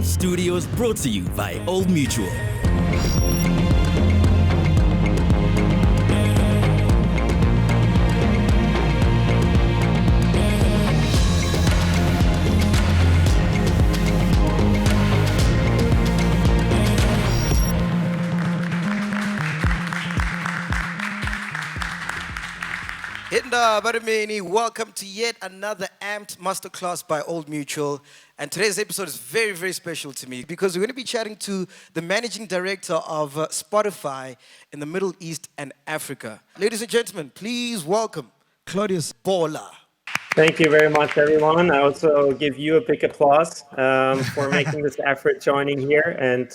Dance Studios, brought to you by Old Mutual. Barameni, welcome to yet another AMPD Masterclass by Old Mutual. And today's episode is very, very special to me because we're going to be chatting to the managing director of Spotify in the Middle East and Africa. Ladies and gentlemen, please welcome Claudius Boller. Thank you very much, everyone. I also give you a big applause for making this effort joining here. And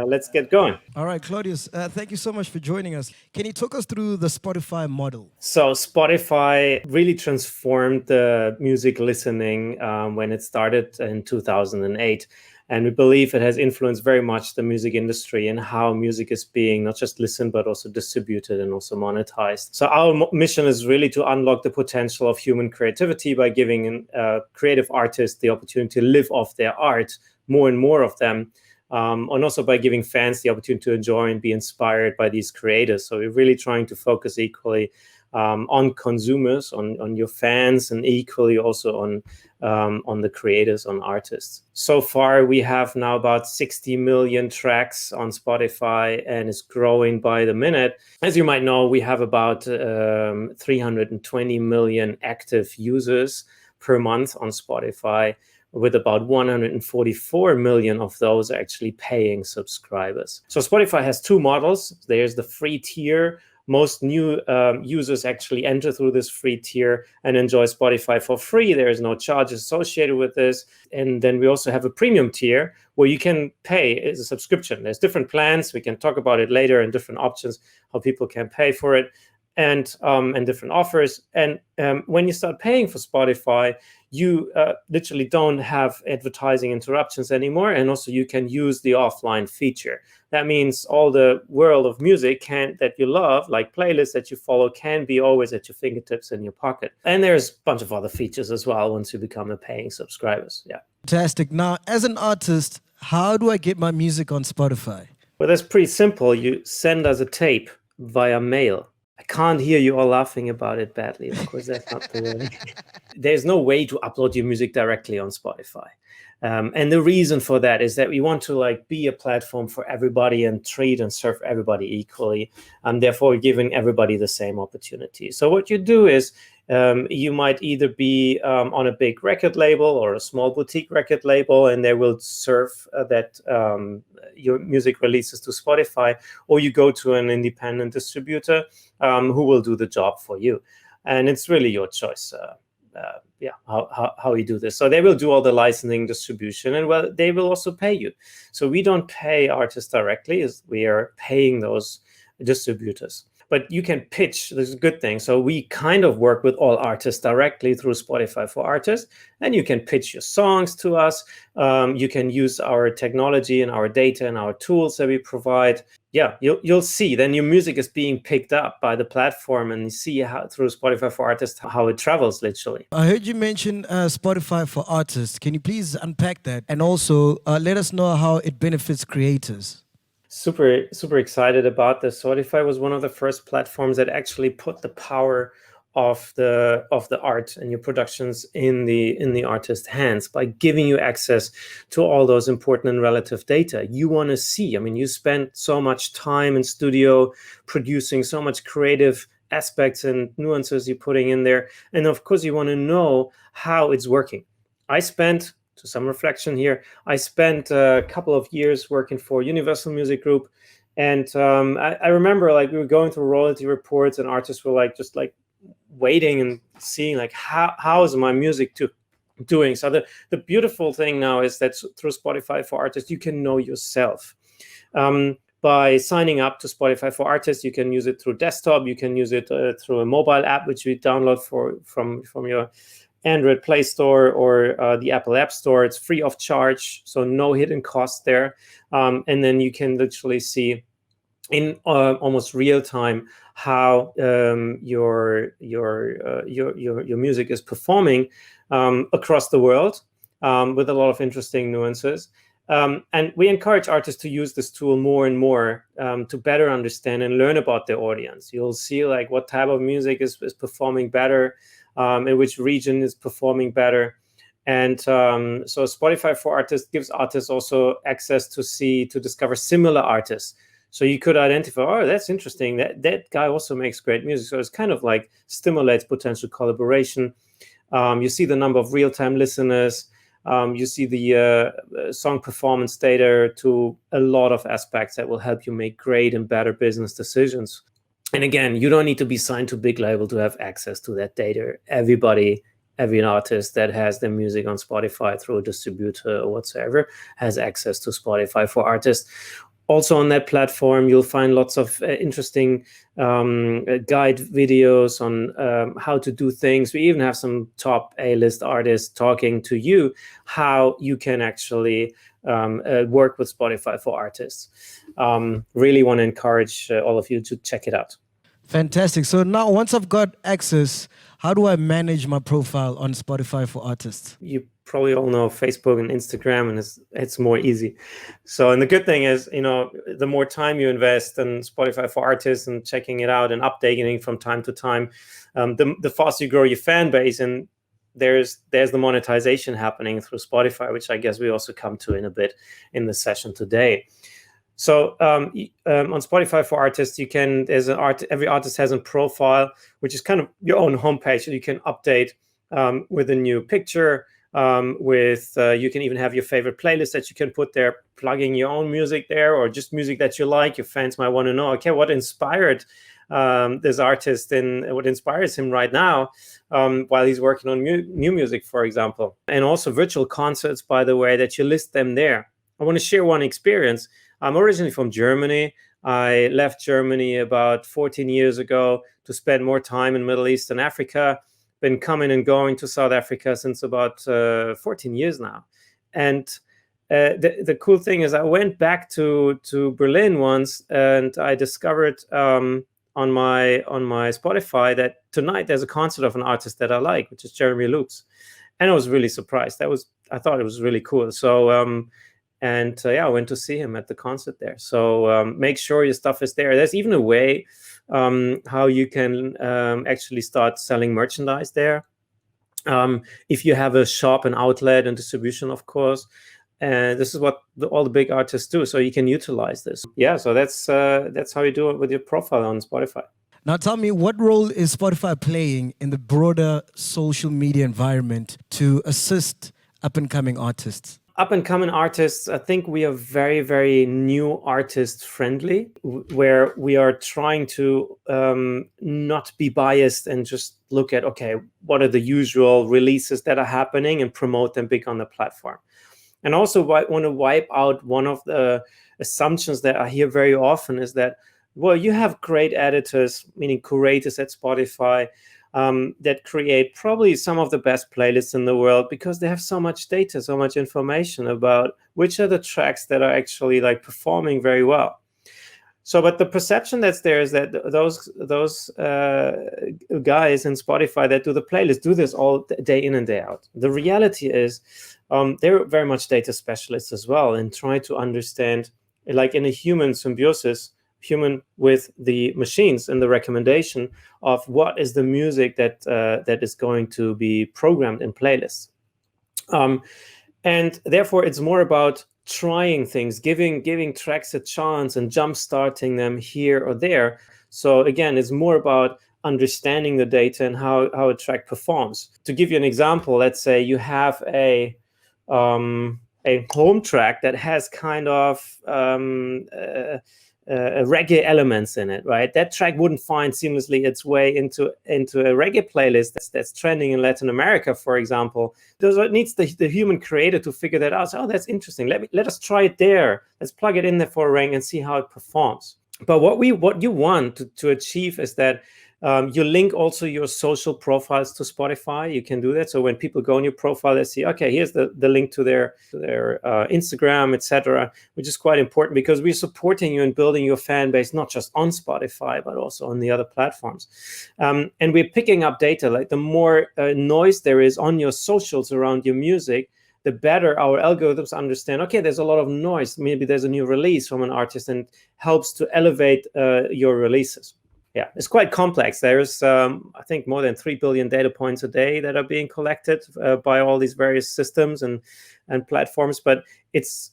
let's get going. All right, Claudius, thank you so much for joining us. Can you talk us through the Spotify model? So Spotify really transformed the music listening when it started in 2008. And we believe it has influenced very much the music industry and how music is being not just listened, but also distributed and also monetized. So our mission is really to unlock the potential of human creativity by giving creative artists the opportunity to live off their art, more and more of them. And also by giving fans the opportunity to enjoy and be inspired by these creators. So we're really trying to focus equally on consumers, on your fans, and equally also on the creators, on artists. So far, we have now about 60 million tracks on Spotify, and it's growing by the minute. As you might know, we have about 320 million active users per month on Spotify, with about 144 million of those actually paying subscribers. So Spotify has two models. There's the free tier. Most new users actually enter through this free tier and enjoy Spotify for free. There is no charges associated with this. And then we also have a premium tier where you can pay as a subscription. There's different plans. We can talk about it later, and different options, how people can pay for it, and different offers. And when you start paying for Spotify, you literally don't have advertising interruptions anymore. And also you can use the offline feature. That means all the world of music that you love, like playlists that you follow, can be always at your fingertips in your pocket. And there's a bunch of other features as well once you become a paying subscribers. Yeah. Fantastic. Now, as an artist, how do I get my music on Spotify? Well, that's pretty simple. You send us a tape via mail. I can't hear you all laughing about it badly. Of course, that's not the way. There's no way to upload your music directly on Spotify. And the reason for that is that we want to be a platform for everybody and treat and serve everybody equally. And therefore, giving everybody the same opportunity. So what you do is you might either be on a big record label or a small boutique record label, and they will serve that your music releases to Spotify, or you go to an independent distributor who will do the job for you. And it's really your choice. How you do this. So they will do all the licensing, distribution, and they will also pay you. So we don't pay artists directly, as we are paying those distributors. But you can pitch. This is a good thing. So we kind of work with all artists directly through Spotify for Artists, and you can pitch your songs to us. You can use our technology and our data and our tools that we provide. Yeah, you'll see. Then your music is being picked up by the platform, and you see how through Spotify for Artists how it travels literally. I heard you mention Spotify for Artists. Can you please unpack that, and also let us know how it benefits creators? Super excited about this. Spotify was one of the first platforms that actually put the power of the art and your productions in the artist's hands by giving you access to all those important and relative data you want to see. I mean, you spend so much time in studio producing so much creative aspects and nuances you're putting in there, and of course you want to know how it's working. To some reflection here, I spent a couple of years working for Universal Music Group, and I remember we were going through royalty reports, and artists were just waiting and seeing how is my music doing. So the beautiful thing now is that through Spotify for Artists, you can know yourself. By signing up to Spotify for Artists, you can use it through desktop, you can use it through a mobile app, which you download from your Android Play Store or the Apple App Store. It's free of charge, so no hidden cost there. And then you can literally see in almost real time how your music is performing across the world. with a lot of interesting nuances. And we encourage artists to use this tool more and more to better understand and learn about their audience. You'll see like what type of music is performing better, in which region is performing better. And so Spotify for Artists gives artists also access to discover similar artists. So you could identify, oh, that's interesting. That guy also makes great music. So it's kind of like stimulates potential collaboration. You see the number of real-time listeners. You see the song performance data to a lot of aspects that will help you make great and better business decisions. And again, you don't need to be signed to a big label to have access to that data. Every artist that has their music on Spotify through a distributor or whatsoever has access to Spotify for Artists. Also on that platform, you'll find lots of interesting guide videos on how to do things. We even have some top A-list artists talking to you how you can actually work with Spotify for Artists. Really want to encourage all of you to check it out. Fantastic. So now once I've got access, how do I manage my profile on Spotify for Artists? You probably all know Facebook and Instagram, and it's more easy. So, and the good thing is, the more time you invest in Spotify for Artists and checking it out and updating it from time to time, the faster you grow your fan base. And there's the monetization happening through Spotify, which I guess we also come to in a bit in the session today. So on Spotify for Artists, every artist has a profile, which is kind of your own homepage that you can update with a new picture. You can even have your favorite playlist that you can put there, plugging your own music there, or just music that you like. Your fans might want to know, okay, what inspired this artist and what inspires him right now while he's working on new music, for example. And also virtual concerts, by the way, that you list them there. I want to share one experience. I'm originally from Germany. I left Germany about 14 years ago to spend more time in Middle East and Africa. Been coming and going to South Africa since about 14 years now. And the cool thing is I went back to Berlin once, and I discovered on my Spotify that tonight there's a concert of an artist that I like, which is Jeremy Loops. And I was really surprised. I thought it was really cool. So I went to see him at the concert there. So make sure your stuff is there. There's even a way how you can actually start selling merchandise there. If you have a shop, an outlet, and distribution, of course. And this is what all the big artists do. So you can utilize this. Yeah, so that's how you do it with your profile on Spotify. Now tell me, what role is Spotify playing in the broader social media environment to assist up-and-coming artists? Up-and-coming artists, I think we are very, very new artist friendly, where we are trying to not be biased and just look at, okay, what are the usual releases that are happening and promote them big on the platform. And also want to wipe out one of the assumptions that I hear very often is that, well, you have great editors, meaning curators at Spotify, that create probably some of the best playlists in the world because they have so much data, so much information about which are the tracks that are actually like performing very well. So, but the perception that's there is that those guys in Spotify that do the playlist do this all day in and day out. The reality is they're very much data specialists as well and try to understand, like in a human symbiosis, human with the machines and the recommendation of what is the music that is going to be programmed in playlists. And therefore, it's more about trying things, giving tracks a chance and jump starting them here or there. So again, it's more about understanding the data and how a track performs. To give you an example, let's say you have a home track that has kind of reggae elements in it, right? That track wouldn't find seamlessly its way into a reggae playlist that's trending in Latin America, for example. It needs the human creator to figure that out. So, oh, that's interesting. Let us try it there. Let's plug it in there for a ring and see how it performs. But what you want to achieve is that you link also your social profiles to Spotify. You can do that. So when people go on your profile, they see, okay, here's the link to their Instagram, etc., which is quite important because we're supporting you in building your fan base, not just on Spotify, but also on the other platforms. And we're picking up data. Like the more noise there is on your socials around your music, the better our algorithms understand, okay, there's a lot of noise. Maybe there's a new release from an artist, and helps to elevate your releases. Yeah, it's quite complex. There's, I think, more than 3 billion data points a day that are being collected by all these various systems and platforms. But it's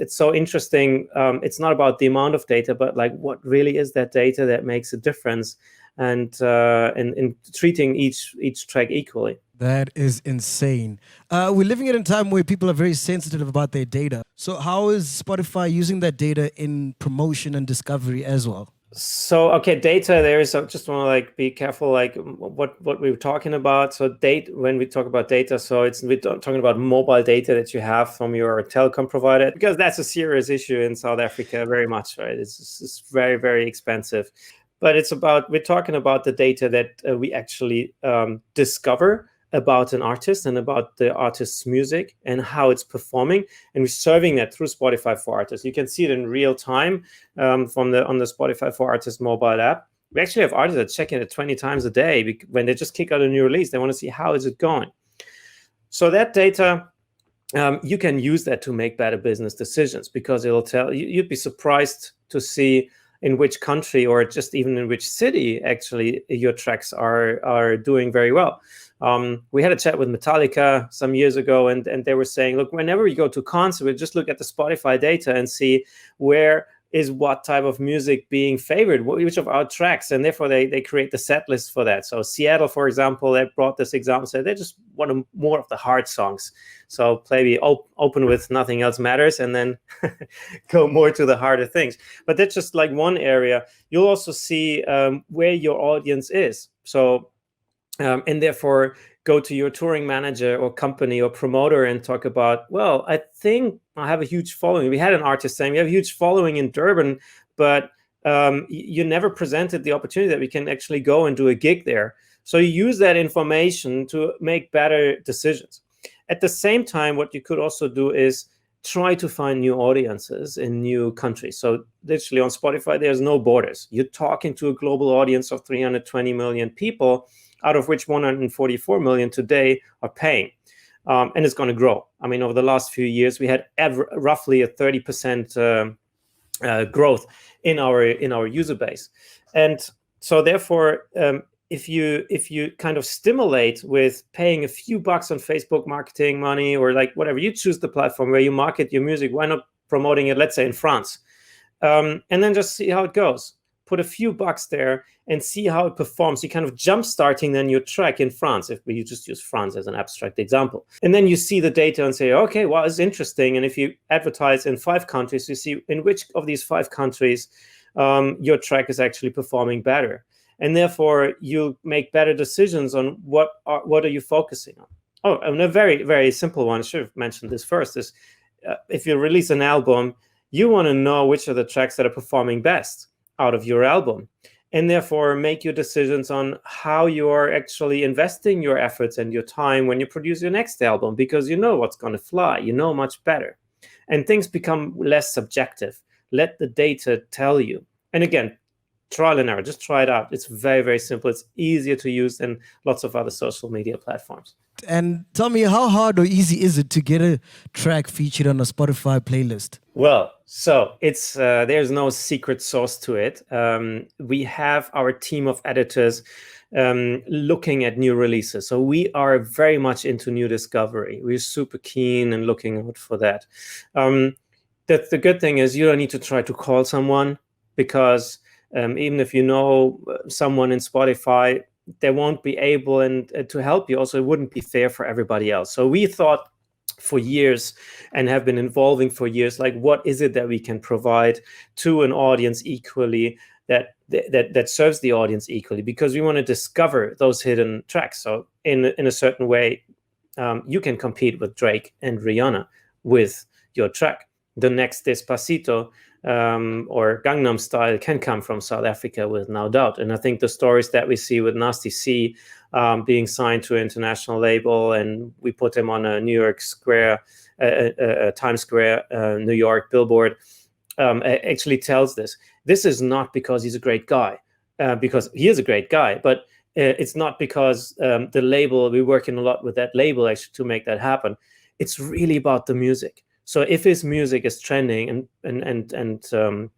so interesting. It's not about the amount of data, but like what really is that data that makes a difference, and in treating each track equally. That is insane. We're living in a time where people are very sensitive about their data. So how is Spotify using that data in promotion and discovery as well? So, okay, data, there is, I just want to like be careful, like what we were talking about. So when we talk about data, so we're talking about mobile data that you have from your telecom provider, because that's a serious issue in South Africa, very much, right? It's very, very expensive. But we're talking about the data that we actually discover about an artist and about the artist's music and how it's performing, and we're serving that through Spotify for Artists. You can see it in real time on the Spotify for Artists mobile app. We actually have artists that check in it 20 times a day when they just kick out a new release. They want to see how is it going. So that data, you can use that to make better business decisions, because it'll tell you. You'd be surprised to see in which country, or just even in which city, actually your tracks are doing very well. We had a chat with Metallica some years ago, and they were saying, look, whenever you go to concert, we just look at the Spotify data and see where is what type of music being favored, which of our tracks, and therefore they create the set list for that. So Seattle, for example, they brought this example, said they just want more of the hard songs. So maybe open with Nothing Else Matters, and then go more to the harder things. But that's just like one area. You'll also see where your audience is. So and therefore go to your touring manager or company or promoter and talk about, well, I think I have a huge following. We had an artist saying, we have a huge following in Durban, but you never presented the opportunity that we can actually go and do a gig there. So you use that information to make better decisions. At the same time, what you could also do is try to find new audiences in new countries. So literally on Spotify, there's no borders. You're talking to a global audience of 320 million people, out of which 144 million today are paying. And it's going to grow. I mean, over the last few years, we had roughly a 30% growth in our user base. And so therefore, if you kind of stimulate with paying a few bucks on Facebook marketing money, or like whatever, you choose the platform where you market your music, why not promoting it, let's say in France? And then just see how it goes. Put a few bucks there and see how it performs. You kind of jump starting then your track in France, if you just use France as an abstract example. And then you see the data and say, okay, well, it's interesting. And if you advertise in 5 countries, you see in which of these 5 countries your track is actually performing better. And therefore, you make better decisions on what are you focusing on. Oh, and a very, very simple one, I should have mentioned this first, is if you release an album, you want to know which are the tracks that are performing best out of your album, and therefore make your decisions on how you are actually investing your efforts and your time when you produce your next album, because you know what's going to fly, you know much better, and things become less subjective. Let the data tell you. And again, trial and error, just try it out. It's very, very simple. It's easier to use than lots of other social media platforms. And tell me, how hard or easy is it to get a track featured on a Spotify playlist? Well, so it's there's no secret sauce to it. We have our team of editors looking at new releases. So we are very much into new discovery. We're super keen and looking out for that. The good thing is you don't need to try to call someone, because even if you know someone in Spotify, they won't be able to help you. Also, it wouldn't be fair for everybody else. So we thought for years, and have been involving for years, like what is it that we can provide to an audience equally, that serves the audience equally, because we want to discover those hidden tracks. So in a certain way, you can compete with Drake and Rihanna with your track. The next Despacito or Gangnam Style can come from South Africa with no doubt. And I think the stories that we see with Nasty C being signed to an international label, and we put him on a New York Square, Times Square, New York billboard, actually tells this. This is not because he's a great guy, because he is a great guy, but it's not because the label, we're working a lot with that label actually to make that happen. it's really about the music. So if his music is trending and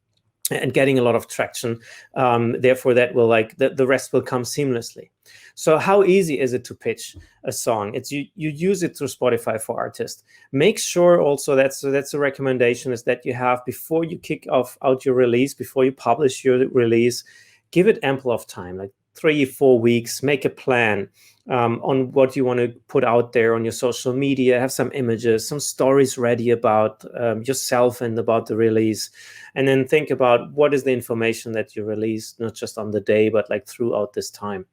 getting a lot of traction, therefore that will the rest will come seamlessly. So how easy is it to pitch a song? It's you use it through Spotify for Artists. Make sure also that's a recommendation, is that you have, before you kick out your release, before you publish your release, give it ample of time, like 3-4 weeks. Make a plan on what you want to put out there on your social media. Have some images, some stories ready about yourself and about the release, and then think about what is the information that you release, not just on the day, but like throughout this time.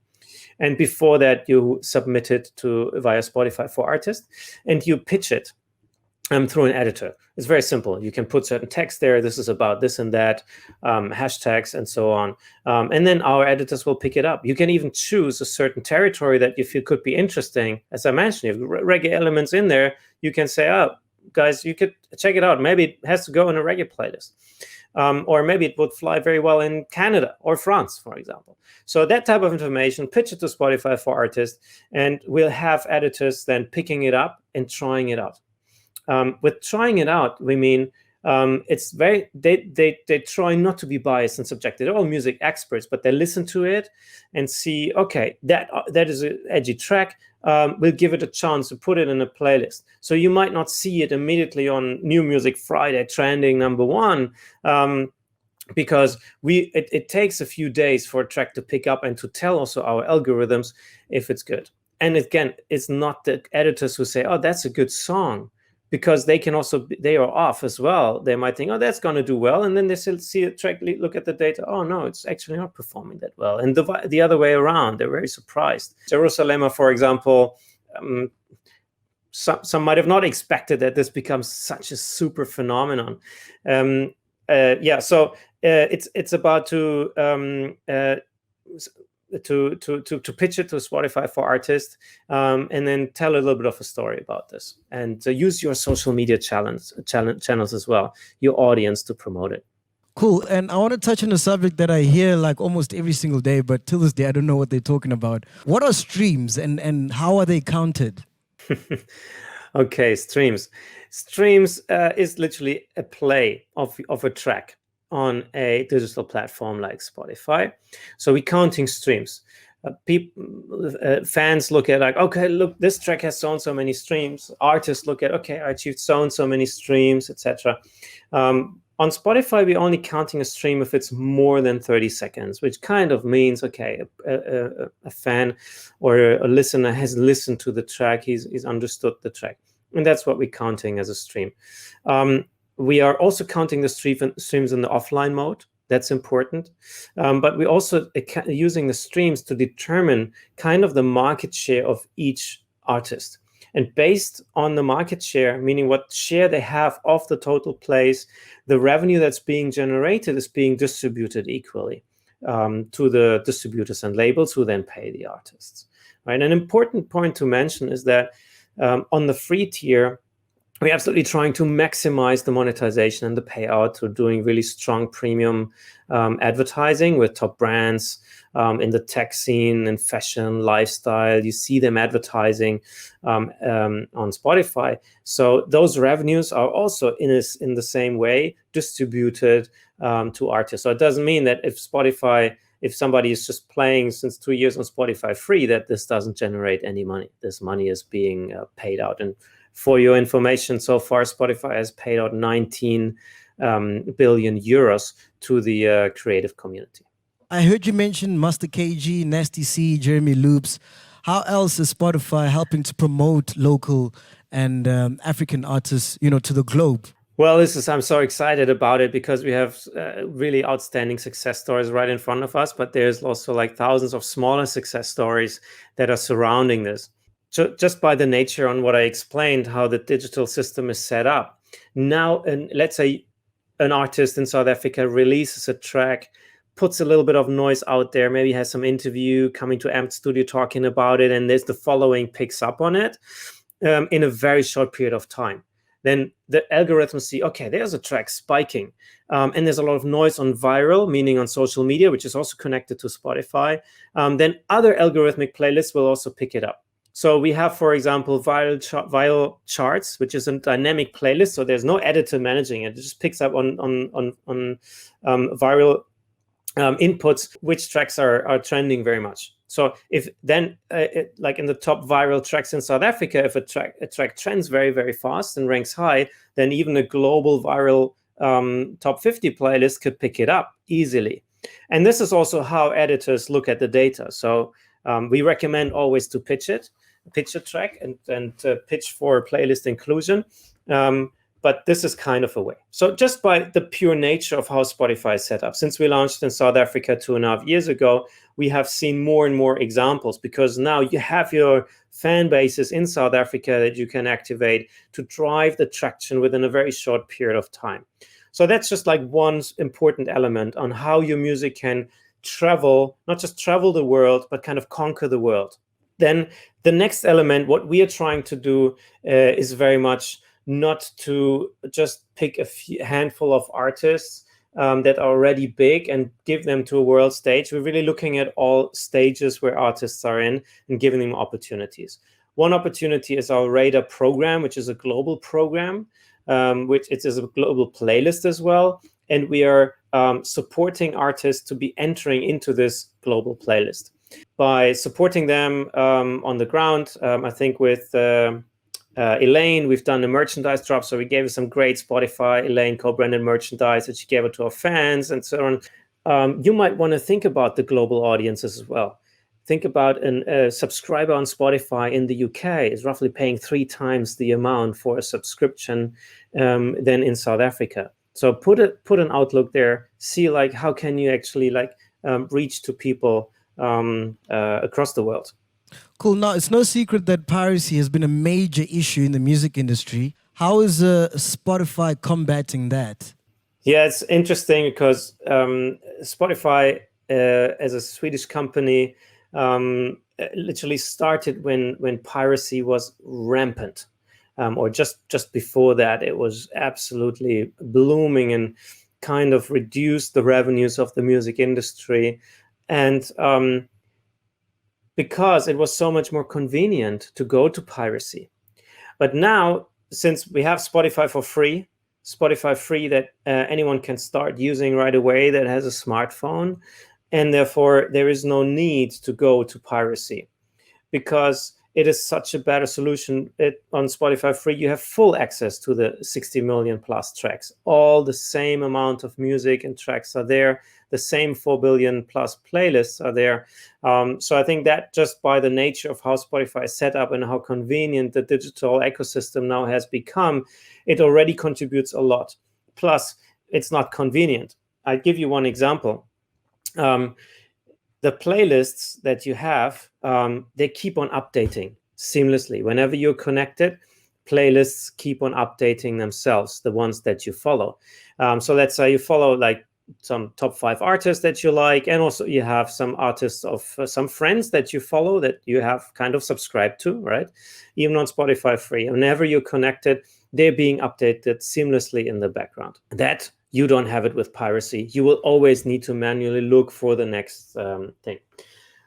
And before that, you submit it via Spotify for Artists, and you pitch it through an editor. It's very simple. You can put certain text there. This is about this and that, hashtags and so on. And then our editors will pick it up. You can even choose a certain territory that you feel could be interesting. As I mentioned, if reggae elements in there, you can say, oh, guys, you could check it out. Maybe it has to go in a reggae playlist. Or maybe it would fly very well in Canada or France, for example. So that type of information, pitch it to Spotify for Artists, and we'll have editors then picking it up and trying it out. With trying it out, we mean it's very they try not to be biased and subjective. They're all music experts, but they listen to it and see, okay, that is an edgy track. We'll give it a chance to put it in a playlist. So you might not see it immediately on New Music Friday trending #1, because it takes a few days for a track to pick up and to tell also our algorithms if it's good. And again, it's not the editors who say, oh, that's a good song, because they are off as well. They might think, oh, that's going to do well. And then they still see a track, look at the data. Oh, no, it's actually not performing that well. And the other way around, they're very surprised. Jerusalem, for example, some might have not expected that this becomes such a super phenomenon. So it's about to pitch it to Spotify for Artists, and then tell a little bit of a story about this, and use your social media channels as well, your audience, to promote it. Cool. And I want to touch on a subject that I hear like almost every single day, but till this day I don't know what they're talking about. What are streams, and how are they counted? Okay, streams is literally a play of a track on a digital platform like Spotify. So we're counting streams. Fans look at like, okay, look, this track has so and so many streams. Artists look at, okay, I achieved so and so many streams, etc. On Spotify, we're only counting a stream if it's more than 30 seconds, which kind of means, okay, a fan or a listener has listened to the track, he's understood the track. And that's what we're counting as a stream. We are also counting the streams in the offline mode. That's important. But we're also using the streams to determine kind of the market share of each artist. And based on the market share, meaning what share they have of the total plays, the revenue that's being generated is being distributed equally to the distributors and labels, who then pay the artists. Right? An important point to mention is that on the free tier, we're absolutely trying to maximize the monetization and the payout through doing really strong premium advertising with top brands in the tech scene and fashion, lifestyle. You see them advertising on Spotify. So those revenues are also in the same way distributed to artists. So it doesn't mean that if somebody is just playing since 2 years on Spotify free, that this doesn't generate any money. This money is being paid out. And for your information, so far Spotify has paid out 19 billion euros to the creative community. I heard you mention Master KG, Nasty C, Jeremy Loops. How else is Spotify helping to promote local and African artists, to the globe? Well, I'm so excited about it because we have really outstanding success stories right in front of us, but there's also like thousands of smaller success stories that are surrounding this. So just by the nature on what I explained, how the digital system is set up. Now, let's say an artist in South Africa releases a track, puts a little bit of noise out there, maybe has some interview coming to AMPD Studio talking about it, and there's the following picks up on it in a very short period of time. Then the algorithms see, okay, there's a track spiking. And there's a lot of noise on viral, meaning on social media, which is also connected to Spotify. Then other algorithmic playlists will also pick it up. So we have, for example, viral charts, which is a dynamic playlist. So there's no editor managing it. It just picks up on viral inputs, which tracks are trending very much. So if then, like in the top viral tracks in South Africa, if a track trends very, very fast and ranks high, then even a global viral top 50 playlist could pick it up easily. And this is also how editors look at the data. So we recommend always to pitch a track and pitch for playlist inclusion. But this is kind of a way. So just by the pure nature of how Spotify is set up, since we launched in South Africa 2.5 years ago, we have seen more and more examples, because now you have your fan bases in South Africa that you can activate to drive the traction within a very short period of time. So that's just like one important element on how your music can travel, not just travel the world, but kind of conquer the world. Then the next element, what we are trying to do is very much not to just pick a handful of artists that are already big and give them to a world stage. We're really looking at all stages where artists are in and giving them opportunities. One opportunity is our Radar program, which is a global program, which it is a global playlist as well. And we are supporting artists to be entering into this global playlist. By supporting them on the ground, I think with Elaine, we've done a merchandise drop. So we gave her some great Spotify Elaine co-branded merchandise that she gave it to our fans and so on. You might want to think about the global audiences as well. Think about a subscriber on Spotify in the UK is roughly paying 3 times the amount for a subscription than in South Africa. So put an outlook there. See like how can you actually reach to people across the world. Cool. Now, it's no secret that piracy has been a major issue in the music industry. How is Spotify combating that? Yeah, it's interesting because Spotify, as a Swedish company, literally started when piracy was rampant, or just before that, it was absolutely blooming and kind of reduced the revenues of the music industry. And because it was so much more convenient to go to piracy. But now, since we have Spotify free that anyone can start using right away that has a smartphone, and therefore there is no need to go to piracy, because it is such a better solution. On Spotify free, you have full access to the 60 million plus tracks. All the same amount of music and tracks are there. The same 4 billion plus playlists are there. So I think that just by the nature of how Spotify is set up and how convenient the digital ecosystem now has become, it already contributes a lot. Plus, it's not convenient. I'll give you one example. The playlists that you have, they keep on updating seamlessly. Whenever you're connected, playlists keep on updating themselves, the ones that you follow. So let's say you follow like some top 5 artists that you like, and also you have some artists of some friends that you follow that you have kind of subscribed to, right? Even on Spotify free, whenever you're connected, they're being updated seamlessly in the background. That you don't have it with piracy. You will always need to manually look for the next thing.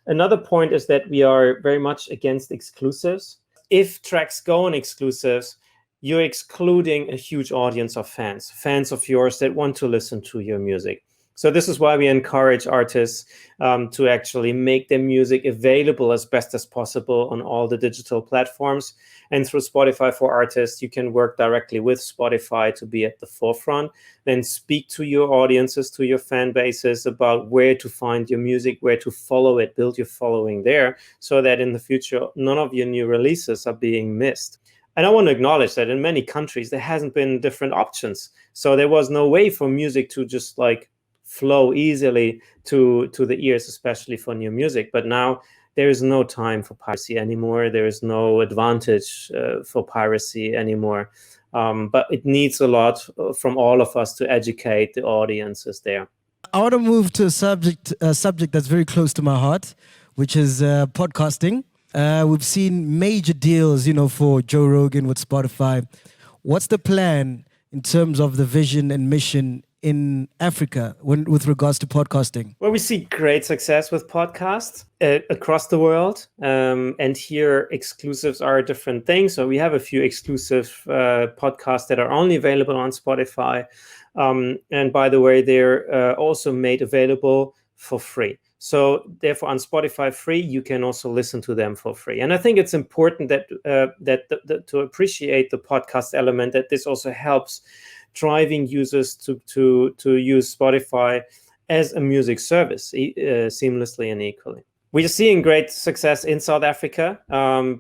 Another point is that we are very much against exclusives. If tracks go on exclusives, you're excluding a huge audience of fans of yours that want to listen to your music. So this is why we encourage artists to actually make their music available as best as possible on all the digital platforms. And through Spotify for Artists, you can work directly with Spotify to be at the forefront, then speak to your audiences, to your fan bases about where to find your music, where to follow it, build your following there, so that in the future, none of your new releases are being missed. And I want to acknowledge that in many countries, there hasn't been different options. So there was no way for music to just like flow easily to the ears, especially for new music. But now there is no time for piracy anymore. There is no advantage for piracy anymore. But it needs a lot from all of us to educate the audiences there. I want to move to a subject that's very close to my heart, which is podcasting. We've seen major deals, for Joe Rogan with Spotify. What's the plan in terms of the vision and mission in Africa with regards to podcasting? Well, we see great success with podcasts across the world. And here exclusives are a different thing. So we have a few exclusive podcasts that are only available on Spotify. And by the way, they're also made available for free. So therefore, on Spotify free, you can also listen to them for free. And I think it's important that to appreciate the podcast element, that this also helps driving users to use Spotify as a music service seamlessly and equally. We're seeing great success in South Africa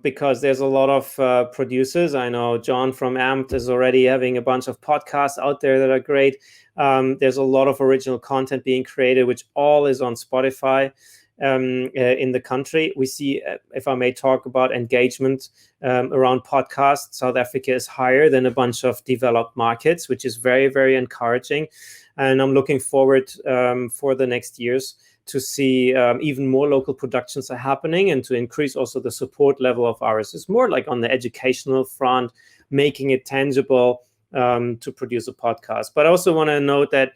because there's a lot of producers. I know John from AMPD is already having a bunch of podcasts out there that are great. There's a lot of original content being created, which all is on Spotify in the country. We see, if I may talk about engagement around podcasts, South Africa is higher than a bunch of developed markets, which is very, very encouraging. And I'm looking forward for the next years to see even more local productions are happening and to increase also the support level of ours. It's more like on the educational front, making it tangible to produce a podcast. But I also want to note that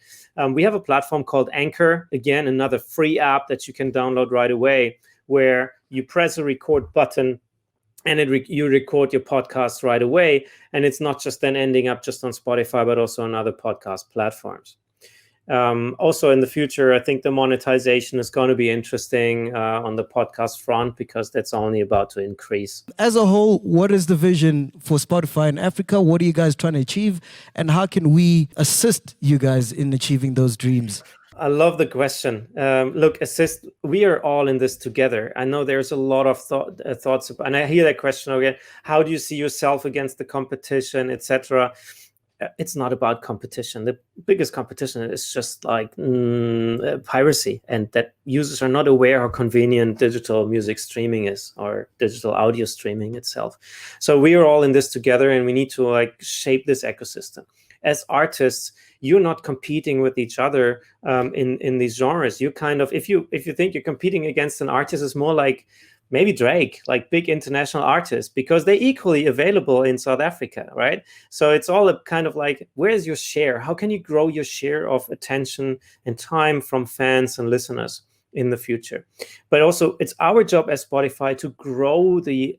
we have a platform called Anchor, again, another free app that you can download right away, where you press a record button and you record your podcast right away. And it's not just then ending up just on Spotify, but also on other podcast platforms. Also in the future, I think the monetization is going to be interesting on the podcast front, because that's only about to increase. As a whole, what is the vision for Spotify in Africa? What are you guys trying to achieve? And how can we assist you guys in achieving those dreams? I love the question. Look, we are all in this together. I know there's a lot of thoughts, and I hear that question again. How do you see yourself against the competition, etc.? It's not about competition. The biggest competition is just like piracy, and that users are not aware how convenient digital music streaming is, or digital audio streaming itself. So we are all in this together, and we need to like shape this ecosystem. As artists, you're not competing with each other in these genres. You kind of, if you think you're competing against an artist, it's more like maybe Drake, like big international artists, because they're equally available in South Africa, right? So it's all a kind of like, where's your share? How can you grow your share of attention and time from fans and listeners in the future? But also, it's our job as Spotify to grow the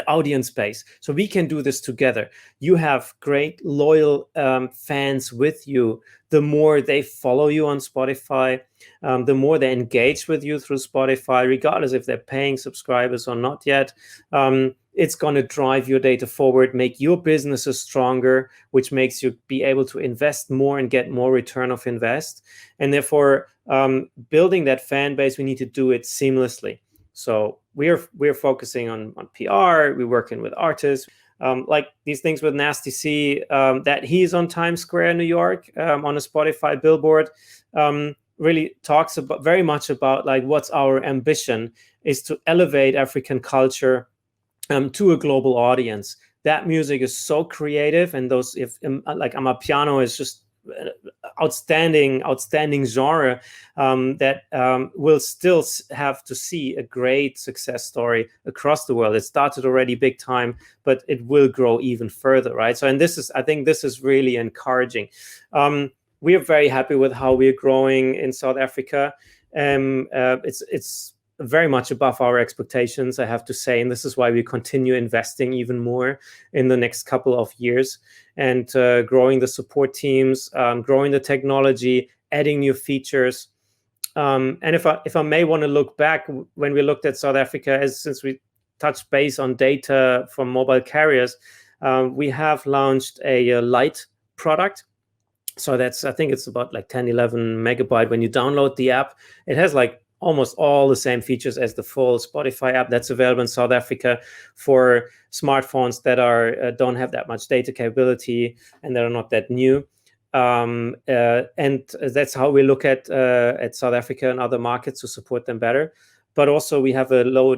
audience base, so we can do this together. You have great loyal fans with you. The more they follow you on Spotify, the more they engage with you through Spotify, regardless if they're paying subscribers or not yet. It's going to drive your data forward, make your businesses stronger, which makes you be able to invest more and get more return of invest. And therefore, building that fan base, we need to do it seamlessly. So we're focusing on PR. We're working with artists, like these things with Nasty C, that he's on Times Square in New York on a Spotify billboard. Really talks about very much about like what's our ambition is to elevate African culture to a global audience. That music is so creative, and those like Amapiano is just outstanding genre that will still have to see a great success story across the world. It started already big time, but it will grow even further, right? So, and I think this is really encouraging. We are very happy with how we're growing in South Africa. It's very much above our expectations, I have to say, and this is why we continue investing even more in the next couple of years, and growing the support teams, growing the technology, adding new features. And if I may want to look back, when we looked at South Africa, since we touched base on data from mobile carriers, we have launched a light product. So I think it's about like 10, 11 megabyte. When you download the app, it has like almost all the same features as the full Spotify app that's available in South Africa for smartphones that don't have that much data capability and that are not that new. And that's how we look at South Africa and other markets to support them better. But also we have a low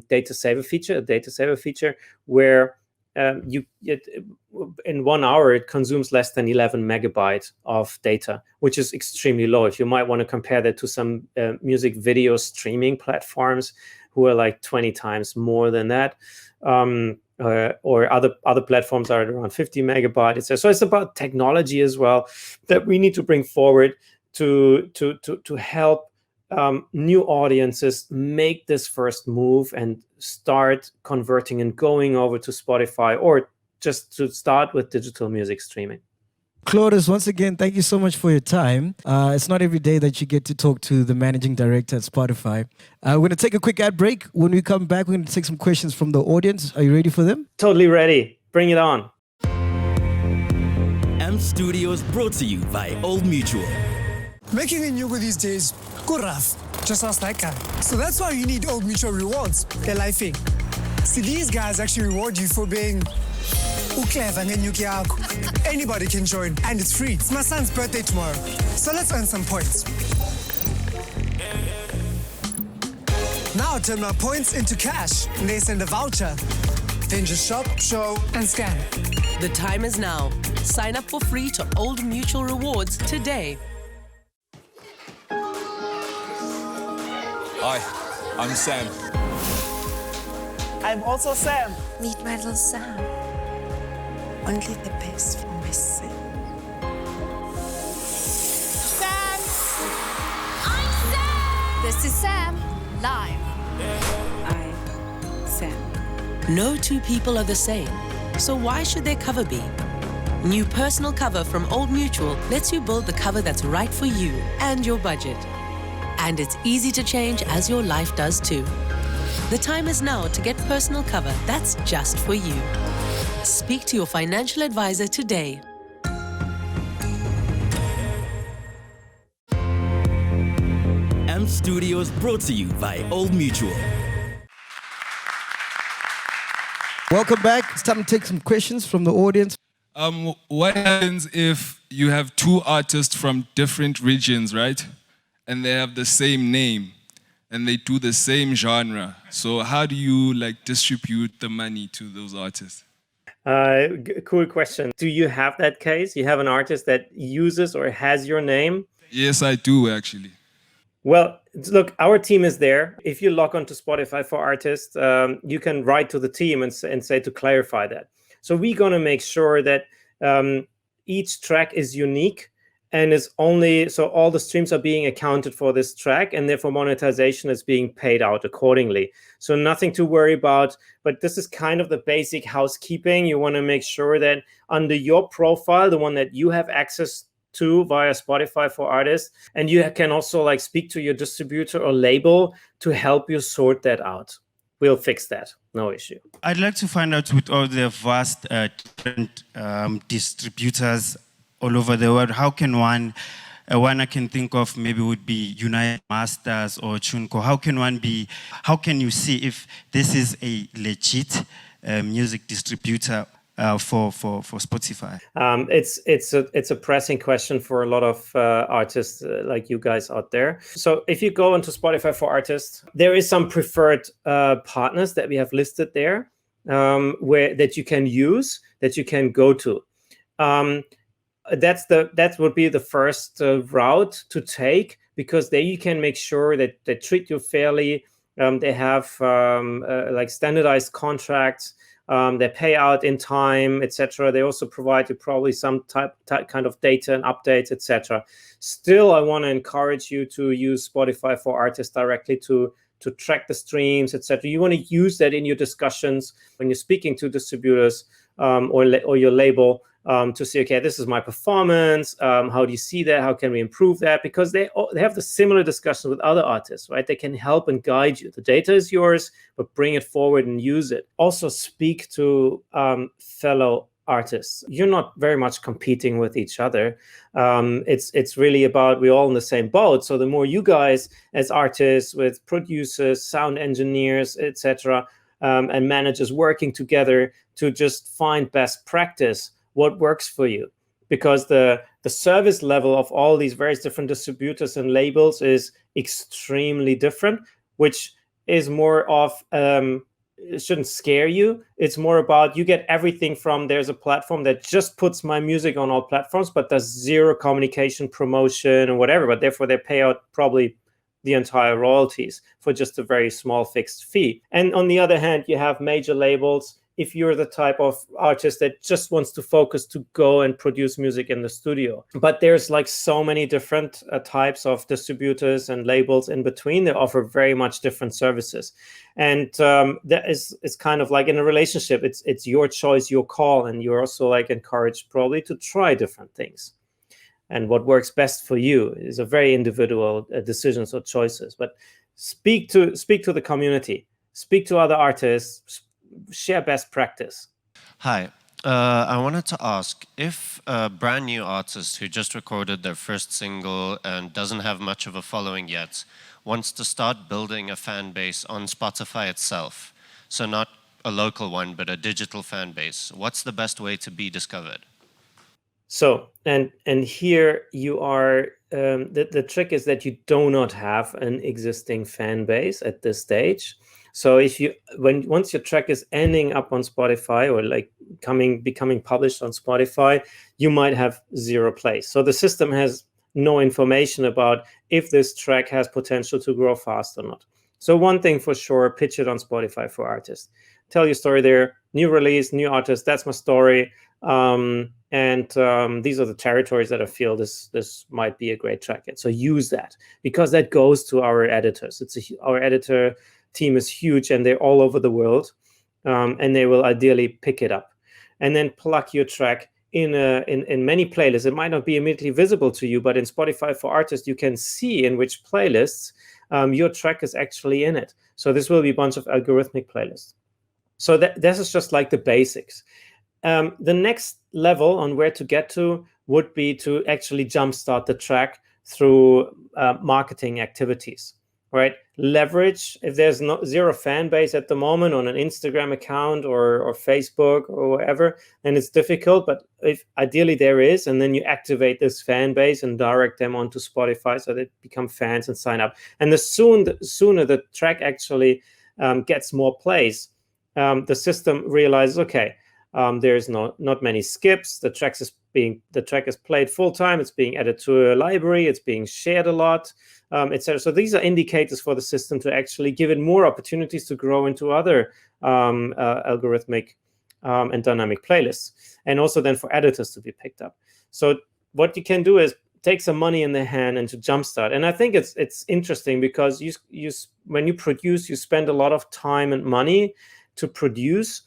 data saver feature where in 1 hour it consumes less than 11 megabytes of data, which is extremely low. If you might want to compare that to some music video streaming platforms who are like 20 times more than that. or other platforms are at around 50 megabytes. So it's about technology as well that we need to bring forward to help new audiences make this first move and start converting and going over to Spotify, or just to start with digital music streaming. Claudius, once again, thank you so much for your time. It's not every day that you get to talk to the managing director at Spotify. We're going to take a quick ad break. When we come back, we're going to take some questions from the audience. Are you ready for them? Totally ready. Bring it on. AMP Studios brought to you by Old Mutual. Making a new these days, go rough. Just ask that guy. So that's why you need Old Mutual rewards. They're lifing. See, these guys actually reward you for being clever. Anybody can join, and it's free. It's my son's birthday tomorrow, so let's earn some points. Now turn my points into cash, and they send a voucher. Then just shop, show, and scan. The time is now. Sign up for free to Old Mutual Rewards today. Hi, I'm Sam. I'm also Sam. Meet my little Sam. Only the best for my son. Sam! I'm Sam! This is Sam, live. I'm Sam. No two people are the same, so why should their cover be? New personal cover from Old Mutual lets you build the cover that's right for you and your budget. And it's easy to change as your life does too. The time is now to get personal cover that's just for you. Speak to your financial advisor today. AMP Studios brought to you by Old Mutual. Welcome back. It's time to take some questions from the audience. What happens if you have two artists from different regions, right? And they have the same name and they do the same genre. So how do you distribute the money to those artists? Cool question. Do you have that case? You have an artist that uses or has your name? Yes, I do actually. Well, look, our team is there. If you log on to Spotify for Artists, you can write to the team and say to clarify that. So we're going to make sure that each track is unique and is only, so all the streams are being accounted for this track, and therefore monetization is being paid out accordingly. So nothing to worry about, but this is kind of the basic housekeeping. You want to make sure that under your profile, the one that you have access to via Spotify for Artists, and you can also speak to your distributor or label to help you sort that out. We'll fix that, no issue. I'd like to find out, with all the vast different distributors all over the world, how can one I can think of maybe would be United Masters or Chunko. How can you see if this is a legit music distributor for Spotify? It's a pressing question for a lot of artists like you guys out there. So if you go into Spotify for Artists, there is some preferred partners that we have listed there, that you can use, that you can go to. That would be the first route to take, because there you can make sure that they treat you fairly. They have standardized contracts. They pay out in time, etc. They also provide you probably some type kind of data and updates, etc. Still, I want to encourage you to use Spotify for Artists directly to track the streams, etc. You want to use that in your discussions when you're speaking to distributors or your label, to say, okay, this is my performance. How do you see that? How can we improve that? Because they have the similar discussions with other artists, right? They can help and guide you. The data is yours, but bring it forward and use it. Also speak to fellow artists. You're not very much competing with each other. It's really about, we're all in the same boat. So the more you guys as artists with producers, sound engineers, etc., and managers working together to just find best practice, what works for you, because the service level of all these various different distributors and labels is extremely different, which is more of it shouldn't scare you. It's more about, you get everything from, there's a platform that just puts my music on all platforms but does zero communication, promotion, and whatever, but therefore they pay out probably the entire royalties for just a very small fixed fee. And on the other hand, you have major labels, if you're the type of artist that just wants to focus to go and produce music in the studio. But there's like so many different types of distributors and labels in between. They offer very much different services. And that is kind of like in a relationship, it's your choice, your call, and you're also like encouraged probably to try different things. And what works best for you is a very individual decisions or choices. But speak to the community, speak to other artists, share best practice. Hi, I wanted to ask, if a brand new artist who just recorded their first single and doesn't have much of a following yet wants to start building a fan base on Spotify itself, so not a local one, but a digital fan base, what's the best way to be discovered? So, and here you are, the trick is that you do not have an existing fan base at this stage. So once your track is ending up on Spotify or like becoming published on Spotify, you might have 0 plays. So the system has no information about if this track has potential to grow fast or not. So one thing for sure, pitch it on Spotify for artists. Tell your story there, new release, new artist, that's my story. And these are the territories that I feel this might be a great track in. So use that, because that goes to our editors. Our editor team is huge, and they're all over the world, and they will ideally pick it up, and then plug your track in many playlists. It might not be immediately visible to you, but in Spotify for Artists, you can see in which playlists your track is actually in it. So this will be a bunch of algorithmic playlists. So this is just like the basics. The next level on where to get to would be to actually jumpstart the track through marketing activities, right? Leverage, if there's zero fan base at the moment on an Instagram account or Facebook or whatever, then it's difficult. But if ideally there is, and then you activate this fan base and direct them onto Spotify so they become fans and sign up. And the sooner the track actually gets more plays, the system realizes, okay, there's not many skips. The track is played full time. It's being added to a library. It's being shared a lot, etc. So these are indicators for the system to actually give it more opportunities to grow into other algorithmic and dynamic playlists, and also then for editors to be picked up. So what you can do is take some money in the hand and to jumpstart. And I think it's interesting because when you produce, you spend a lot of time and money to produce.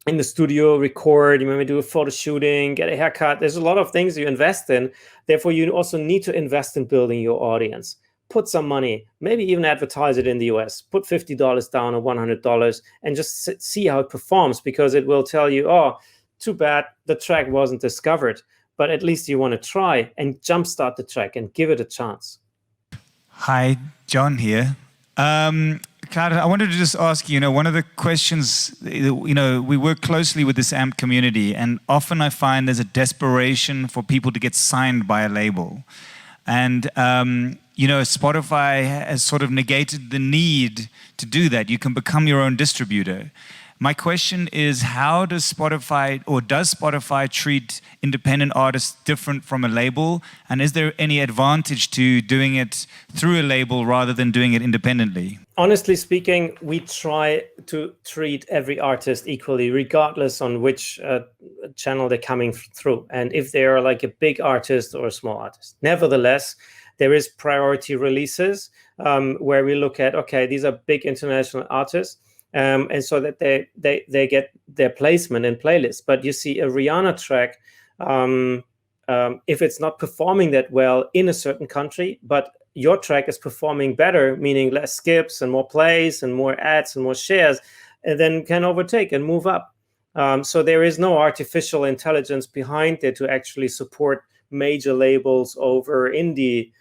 In the studio, record, you maybe do a photo shooting, get a haircut. There's a lot of things you invest in. Therefore, you also need to invest in building your audience. Put some money, maybe even advertise it in the US. Put $50 down or $100 and just see how it performs, because it will tell you, oh, too bad the track wasn't discovered. But at least you want to try and jumpstart the track and give it a chance. Hi, John here. Claudius, I wanted to just ask you, one of the questions, we work closely with this AMP community, and often I find there's a desperation for people to get signed by a label. And, Spotify has sort of negated the need to do that. You can become your own distributor. My question is, how does Spotify treat independent artists different from a label? And is there any advantage to doing it through a label rather than doing it independently? Honestly speaking, we try to treat every artist equally, regardless on which channel they're coming through, and if they are like a big artist or a small artist. Nevertheless, there is priority releases where we look at, okay, these are big international artists, and so that they get their placement in playlists. But you see a Rihanna track, if it's not performing that well in a certain country, but your track is performing better, meaning less skips and more plays and more ads and more shares, and then can overtake and move up. So there is no artificial intelligence behind it to actually support major labels over indie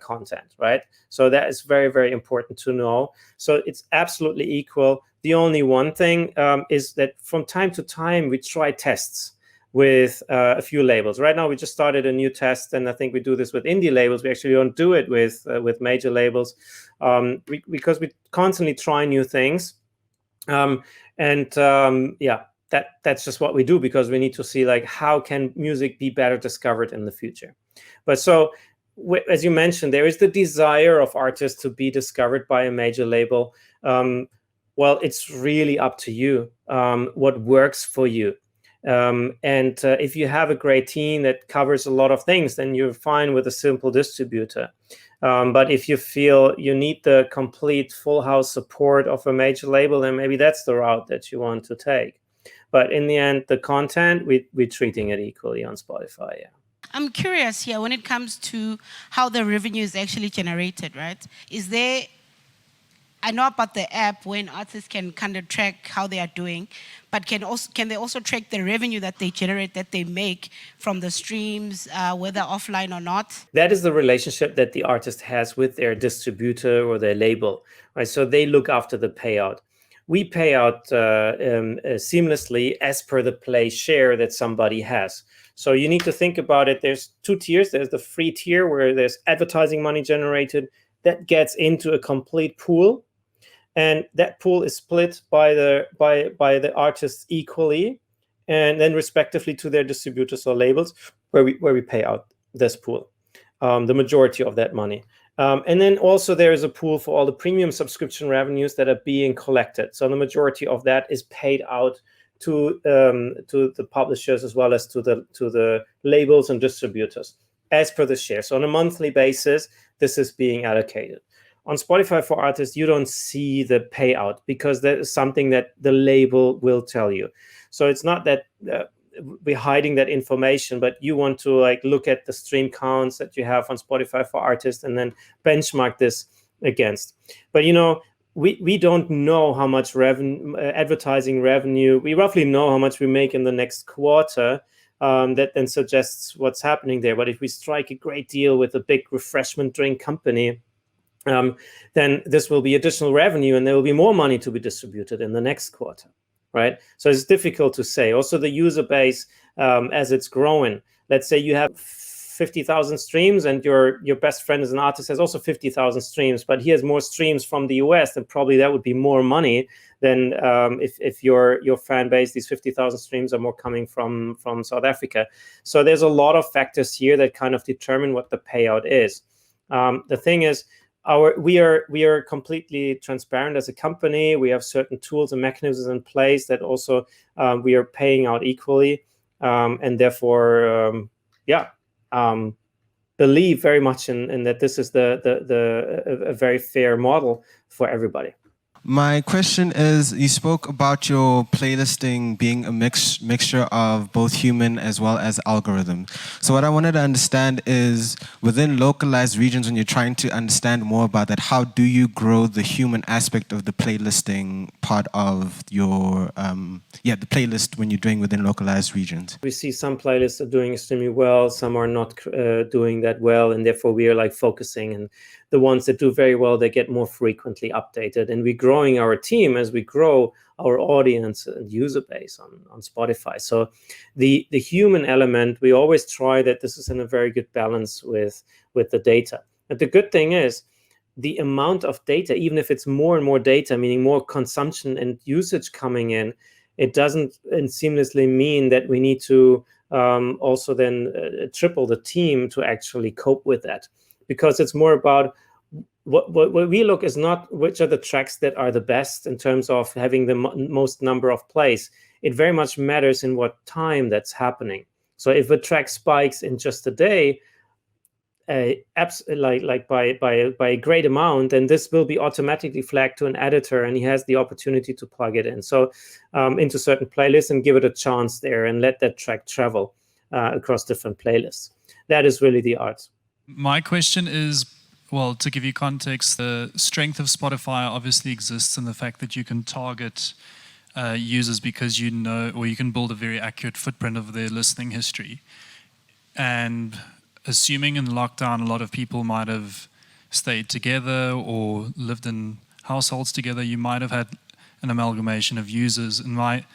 content, right? So that is very, very important to know. So it's absolutely equal. The only one thing is that from time to time, we try tests with a few labels. Right now, we just started a new test, and I think we do this with indie labels. We actually don't do it with major labels because we constantly try new things. That's just what we do, because we need to see like how can music be better discovered in the future. But so, as you mentioned, there is the desire of artists to be discovered by a major label. Well, it's really up to you, what works for you. If you have a great team that covers a lot of things, then you're fine with a simple distributor. But if you feel you need the complete full house support of a major label, then maybe that's the route that you want to take. But in the end, the content, we're treating it equally on Spotify, yeah. I'm curious here when it comes to how the revenue is actually generated, right? Is there, I know about the app when artists can kind of track how they are doing, but can they also track the revenue that they generate, that they make from the streams, whether offline or not? That is the relationship that the artist has with their distributor or their label, right? So they look after the payout. We pay out seamlessly as per the play share that somebody has. So you need to think about it. There's two tiers. There's the free tier where there's advertising money generated that gets into a complete pool, and that pool is split by the artists equally, and then respectively to their distributors or labels, where we pay out this pool, the majority of that money. And then also there is a pool for all the premium subscription revenues that are being collected. So the majority of that is paid out to the publishers as well as to the labels and distributors as per the share. So on a monthly basis, this is being allocated. On Spotify for Artists, you don't see the payout because that is something that the label will tell you. So it's not that we're hiding that information, but you want to like look at the stream counts that you have on Spotify for Artists and then benchmark this against. But you know, we don't know how much advertising revenue. We roughly know how much we make in the next quarter. That then suggests what's happening there. But if we strike a great deal with a big refreshment drink company, then this will be additional revenue and there will be more money to be distributed in the next quarter, right? So it's difficult to say. Also, the user base, as it's growing, let's say you have 50,000 streams and your best friend as an artist has also 50,000 streams, but he has more streams from the US, then probably that would be more money than if your fan base, these 50,000 streams are more coming from South Africa. So there's a lot of factors here that kind of determine what the payout is. The thing is, we are completely transparent as a company. We have certain tools and mechanisms in place that also we are paying out equally, and therefore, believe very much in that this is a very fair model for everybody. My question is, you spoke about your playlisting being a mixture of both human as well as algorithm. So what I wanted to understand is, within localized regions, when you're trying to understand more about that, how do you grow the human aspect of the playlisting part of your, the playlist when you're doing within localized regions? We see some playlists are doing extremely well, some are not doing that well, and therefore we are like focusing, and the ones that do very well, they get more frequently updated. And we're growing our team as we grow our audience and user base on Spotify. So the human element, we always try that this is in a very good balance with the data. But the good thing is, the amount of data, even if it's more and more data, meaning more consumption and usage coming in, it doesn't seamlessly mean that we need to also then triple the team to actually cope with that. Because it's more about what we look is not which are the tracks that are the best in terms of having the most number of plays. It very much matters in what time that's happening. So if a track spikes in just a day, like by a great amount, then this will be automatically flagged to an editor, and he has the opportunity to plug it in. So into certain playlists and give it a chance there and let that track travel across different playlists. That is really the art. My question is, well, to give you context, the strength of Spotify obviously exists in the fact that you can target users because you know, or you can build a very accurate footprint of their listening history. And assuming in lockdown, a lot of people might have stayed together or lived in households together, you might have had an amalgamation of users. In my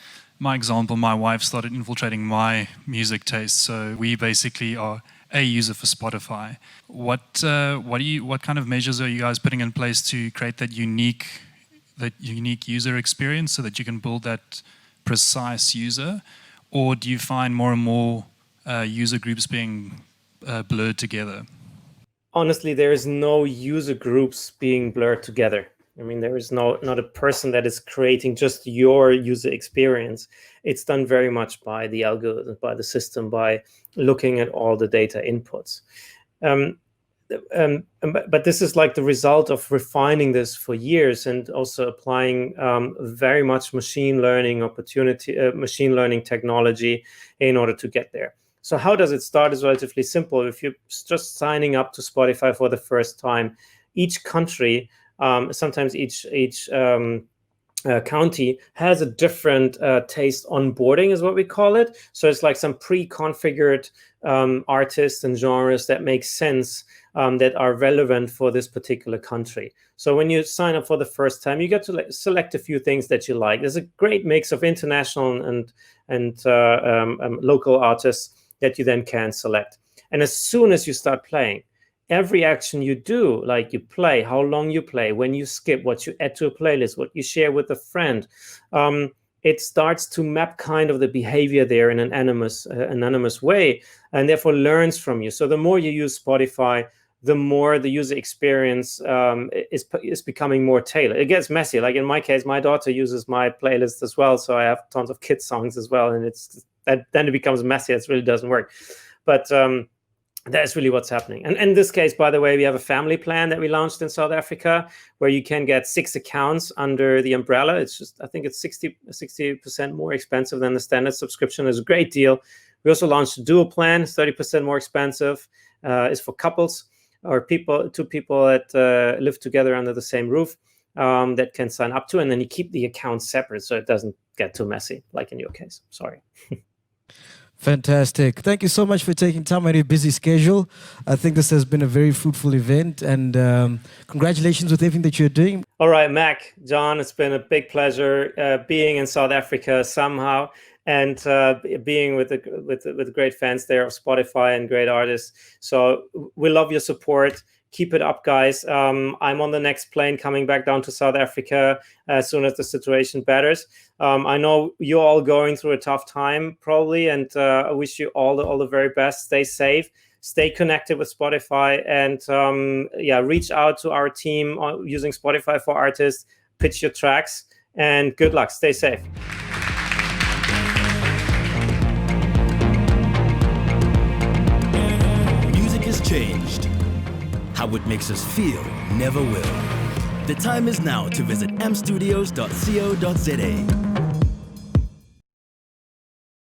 example, my wife started infiltrating my music taste, so we basically are a user for Spotify. What kind of measures are you guys putting in place to create that unique user experience so that you can build that precise user? Or do you find more and more user groups being blurred together? Honestly, there is no user groups being blurred together. I mean, there is not a person that is creating just your user experience. It's done very much by the algorithm, by the system, by looking at all the data inputs. But this is like the result of refining this for years and also applying very much machine learning technology in order to get there. So how does it start? Is relatively simple. If you're just signing up to Spotify for the first time, each country, sometimes each county has a different taste onboarding, is what we call it. So it's like some pre-configured artists and genres that make sense, that are relevant for this particular country. So when you sign up for the first time, you get to select a few things that you like. There's a great mix of international and local artists that you then can select. And as soon as you start playing, every action you do, like you play, how long you play, when you skip, what you add to a playlist, what you share with a friend, it starts to map kind of the behavior there in an anonymous way, and therefore learns from you. So the more you use Spotify, the more the user experience is becoming more tailored. It gets messy. Like in my case, my daughter uses my playlist as well, so I have tons of kids songs as well, and then it becomes messy. It really doesn't work. But that's really what's happening. And in this case, by the way, we have a family plan that we launched in South Africa where you can get 6 accounts under the umbrella. It's just, I think it's 60% more expensive than the standard subscription. It's a great deal. We also launched a dual plan, 30% more expensive. It's for couples or two people that live together under the same roof, that can sign up to, and then you keep the accounts separate so it doesn't get too messy, like in your case. Sorry. Fantastic. Thank you so much for taking time out of your busy schedule. I think this has been a very fruitful event, and congratulations with everything that you're doing. All right, Mac, John, it's been a big pleasure being in South Africa somehow, and being with the great fans there of Spotify and great artists. So we love your support. Keep it up, guys. I'm on the next plane coming back down to South Africa as soon as the situation betters. I know you're all going through a tough time probably, and I wish you all the very best. Stay safe, stay connected with Spotify, and reach out to our team using Spotify for Artists, pitch your tracks, and good luck. Stay safe. Music has changed. How it makes us feel never will. The time is now to visit ampstudios.co.za.